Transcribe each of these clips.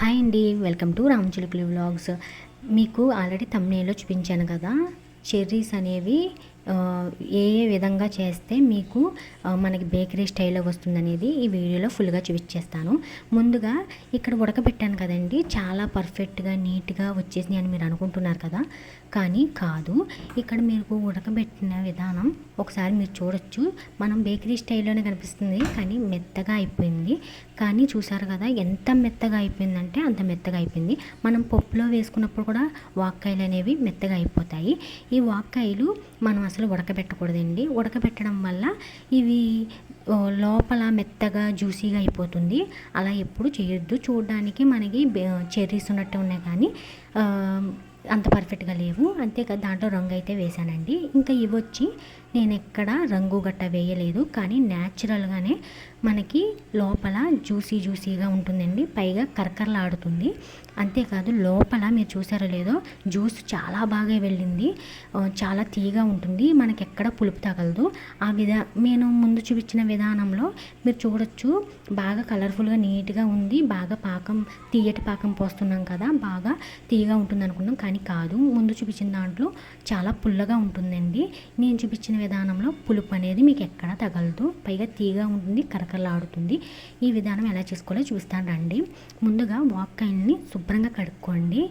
Hi అండి, welcome to రామచిలుకలు vlogs. మీకు already థంబ్నెయిల్లో చూపించాను కదా, చెర్రీస్ అనేవి ఏ విధంగా చేస్తే మీకు మనకి బేకరీ స్టైల్లో వస్తుందనేది ఈ వీడియోలో ఫుల్గా చూపించేస్తాను. ముందుగా ఇక్కడ ఉడకబెట్టాను కదండి, చాలా పర్ఫెక్ట్గా నీట్గా వచ్చేసింది అని మీరు అనుకుంటున్నారు కదా, కానీ కాదు. ఇక్కడ మీకు ఉడకబెట్టిన విధానం ఒకసారి మీరు చూడొచ్చు. మనం బేకరీ స్టైల్లోనే కనిపిస్తుంది, కానీ మెత్తగా అయిపోయింది. కానీ చూసారు కదా ఎంత మెత్తగా అయిపోయిందంటే అంత మెత్తగా అయిపోయింది. మనం పప్పులో వేసుకున్నప్పుడు కూడా వాక్కాయలు అనేవి మెత్తగా అయిపోతాయి. ఈ వాక్కాయలు మనం అసలు ఉడకబెట్టకూడదండి. ఉడకబెట్టడం వల్ల ఇవి లోపల మెత్తగా జ్యూసీగా అయిపోతుంది. అలా ఎప్పుడు చేయొద్దు. చూడడానికి మనకి చెర్రీస్ ఉన్నట్టు ఉన్నాయి, కానీ అంత పర్ఫెక్ట్గా లేవు. అంతేకాదు దాంట్లో రంగు అయితే వేసానండి. ఇంకా ఇవి వచ్చి నేను ఎక్కడ రంగు గట్ట వేయలేదు, కానీ న్యాచురల్గానే మనకి లోపల జ్యూసీగా ఉంటుందండి, పైగా కరకరలాడుతుంది. అంతేకాదు లోపల మీరు చూసారో లేదో జ్యూస్ చాలా బాగా వెళ్ళింది, చాలా తీయగా ఉంటుంది, మనకి ఎక్కడ పులుపు తగలదు. నేను ముందు చూపించిన విధానంలో మీరు చూడొచ్చు, బాగా కలర్ఫుల్గా నీట్గా ఉంది. బాగా తీయటి పాకం పోస్తున్నాం కదా, బాగా తీయగా ఉంటుంది అనుకున్నాం, కానీ కాదు. ముందు చూపించిన దాంట్లో చాలా పుల్లగా ఉంటుందండి. నేను చూపించిన విధానంలో పులుపు అనేది మీకు ఎక్కడ తగలదు, పైగా తీయగా ఉంటుంది, కరకరలాడుతుంది. ఈ విధానం ఎలా చేసుకోవాలో చూస్తాను రండి. ముందుగా వాక్కాయల్ని శుభ్రంగా కడుక్కోండి.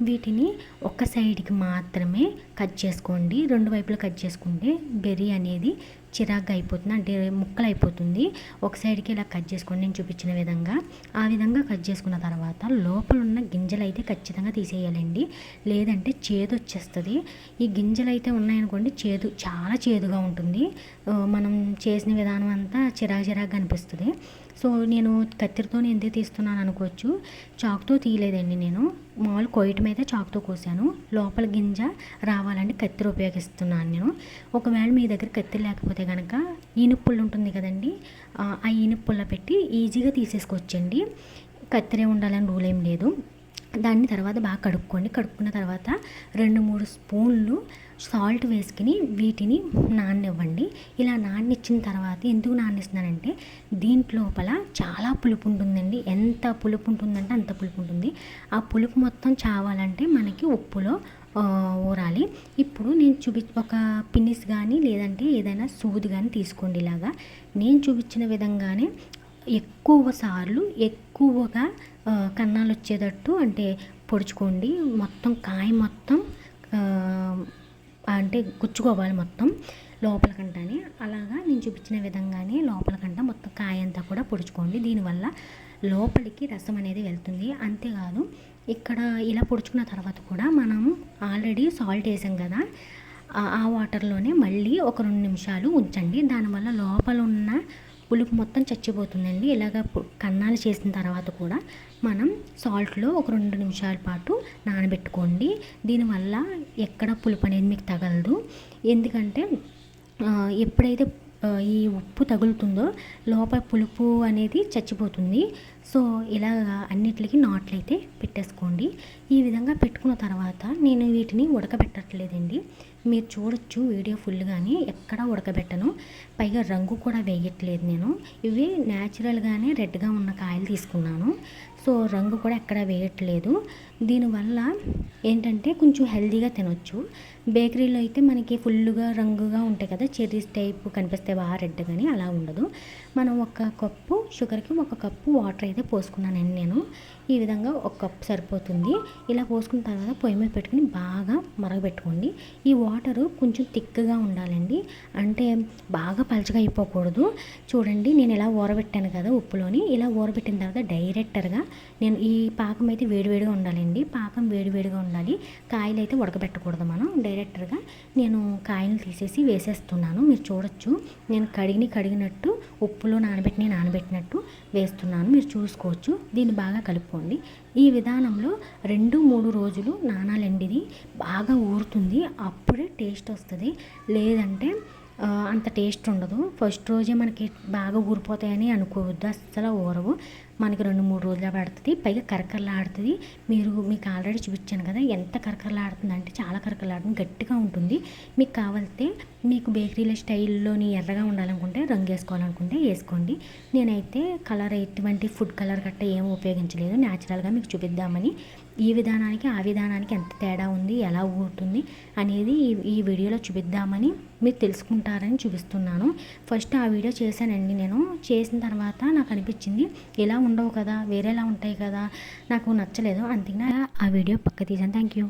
వీటిని ఒక సైడ్కి మాత్రమే కట్ చేసుకోండి. రెండు వైపులా కట్ చేసుకుంటే బెర్రీ అనేది చిరాగ్గా అయిపోతుంది, అంటే ముక్కలు అయిపోతుంది. ఒక సైడ్కి ఇలా కట్ చేసుకోండి, నేను చూపించిన విధంగా. ఆ విధంగా కట్ చేసుకున్న తర్వాత లోపల ఉన్న గింజలు అయితే ఖచ్చితంగా తీసేయాలండి, లేదంటే చేదు వచ్చేస్తుంది. ఈ గింజలు అయితే ఉన్నాయనుకోండి, చాలా చేదుగా ఉంటుంది. మనం చేసిన విధానం అంతా చిరాగ్గా అనిపిస్తుంది. సో నేను కత్తిరితో ఎందుకు తీస్తున్నాను అనుకోవచ్చు, చాకుతో తీయలేదండి. నేను మామూలు కొయ్యటం అయితే చాకుతో కోసాను. లోపల గింజ రావాలంటే కత్తిరి ఉపయోగిస్తున్నాను నేను. ఒకవేళ మీ దగ్గర కత్తిరి లేకపోతే కనుక ఈనుపుల్ల ఉంటుంది కదండి, ఆ ఈనుపుల్ల పెట్టి ఈజీగా తీసేసుకోవచ్చండి. కత్తిరే ఉండాలని రూల్ ఏం లేదు. దాన్ని తర్వాత బాగా కడుక్కోండి. కడుక్కున్న తర్వాత 2-3 స్పూన్లు సాల్ట్ వేసుకుని వీటిని నాననివ్వండి. ఇలా నాననిచ్చిన తర్వాత ఎందుకు నాననిస్తున్నానంటే దీంట్లోపల చాలా పులుపు ఉంటుందండి. ఎంత పులుపు ఉంటుందంటే అంత పులుపు ఉంటుంది. ఆ పులుపు మొత్తం చావాలంటే మనకి ఉప్పులో ఊరాలి. ఇప్పుడు నేను ఒక పిన్నిస్ కానీ లేదంటే ఏదైనా సూది కానీ తీసుకోండి. ఇలాగా నేను చూపించిన విధంగానే ఎక్కువగా కన్నాలు వచ్చేటట్టు అంటే పొడుచుకోండి. మొత్తం కాయ మొత్తం అంటే గుచ్చుకోవాలి మొత్తం లోపలికంటానే. అలాగా నేను చూపించిన విధంగానే లోపలికంట మొత్తం కాయ అంతా కూడా పొడుచుకోండి. దీనివల్ల లోపలికి రసం అనేది వెళ్తుంది. అంతేకాదు ఇక్కడ ఇలా పొడుచుకున్న తర్వాత కూడా మనం ఆల్రెడీ సాల్ట్ వేసాం కదా, ఆ వాటర్లోనే మళ్ళీ ఒక 2 నిమిషాలు ఉంచండి. దానివల్ల లోపల ఉన్న పులుపు మొత్తం చచ్చిపోతుందండి. ఇలాగ కన్నాలు చేసిన తర్వాత కూడా మనం సాల్ట్లో ఒక 2 నిమిషాల పాటు నానబెట్టుకోండి. దీనివల్ల ఎక్కడ పులుపు అనేది మీకు తగలదు. ఎందుకంటే ఎప్పుడైతే ఈ ఉప్పు తగులుతుందో లోపల పులుపు అనేది చచ్చిపోతుంది. సో ఇలాగా అన్నిటికీ నాట్లయితే పెట్టేసుకోండి. ఈ విధంగా పెట్టుకున్న తర్వాత నేను వీటిని ఉడకబెట్టట్లేదండి. మీరు చూడొచ్చు వీడియో ఫుల్గానే, ఎక్కడా ఉడకబెట్టను, పైగా రంగు కూడా వేయట్లేదు నేను. ఇవి న్యాచురల్గానే రెడ్గా ఉన్న కాయలు తీసుకున్నాను. సో రంగు కూడా ఎక్కడా వేయట్లేదు. దీనివల్ల ఏంటంటే కొంచెం హెల్తీగా తినొచ్చు. బేకరీలో అయితే మనకి ఫుల్గా రంగుగా ఉంటాయి కదా, చెర్రీస్ టైప్ కనిపిస్తే బాగా రెడ్, కానీ అలా ఉండదు. మనం 1 కప్పు షుగర్కి 1 కప్పు వాటర్ అయితే పోసుకున్నానండి నేను. ఈ విధంగా 1 కప్పు సరిపోతుంది. ఇలా పోసుకున్న తర్వాత పొయ్యి మీద పెట్టుకుని బాగా మరగబెట్టుకోండి. ఈ వాటరు కొంచెం థిక్గా ఉండాలండి, అంటే బాగా పలచగా అయిపోకూడదు. చూడండి నేను ఇలా ఊరబెట్టాను కదా ఉప్పులోని, ఇలా ఊరబెట్టిన తర్వాత డైరెక్టర్గా నేను ఈ పాకం అయితే వేడివేడిగా ఉండాలండి. పాకం వేడివేడిగా ఉండాలి. కాయలు అయితే ఉడకబెట్టకూడదు. మనం డైరెక్టర్గా నేను కాయలు తీసేసి వేసేస్తున్నాను. మీరు చూడొచ్చు నేను కడిగినట్టు ఉప్పులో నానబెట్టినట్టు వేస్తున్నాను. మీరు చూసుకోవచ్చు. దీన్ని బాగా కలుపుకోండి. ఈ విధానంలో 2-3 రోజులు నానాలండి. ఇది బాగా ఊరుతుంది, అప్పుడే టేస్ట్ వస్తుంది. లేదంటే అంత టేస్ట్ ఉండదు. ఫస్ట్ రోజే మనకి బాగా ఊరిపోతాయని అనుకోవద్దు, అస్సలు ఊరవు. మనకి 2-3 రోజులు పడుతుంది. పైగా కరకరలాడుతుంది. మీకు ఆల్రెడీ చూపించాను కదా ఎంత కరకరలాడుతుంది అంటే చాలా కరకరలాడుతుంది, గట్టిగా ఉంటుంది. మీకు కావాలితే మీకు బేకరీల స్టైల్లోని ఎర్రగా ఉండాలనుకుంటే రంగు వేసుకోవాలనుకుంటే వేసుకోండి. నేనైతే కలర్ ఎటువంటి ఫుడ్ కలర్ గట్ట ఏం ఉపయోగించలేదు, న్యాచురల్గా మీకు చూపిద్దామని. ఈ విధానానికి ఆ విధానానికి ఎంత తేడా ఉంది, ఎలా ఊరుతుంది అనేది ఈ వీడియోలో చూపిద్దామని మీరు తెలుసుకుంటారని చూపిస్తున్నాను. ఫస్ట్ ఆ వీడియో చేశానండి. నేను చేసిన తర్వాత నాకు అనిపించింది ఇలా ఉండవు కదా, వేరేలా ఉంటాయి కదా, నాకు నచ్చలేదు. అందుకని ఆ వీడియో పక్క తీసాను. Thank you.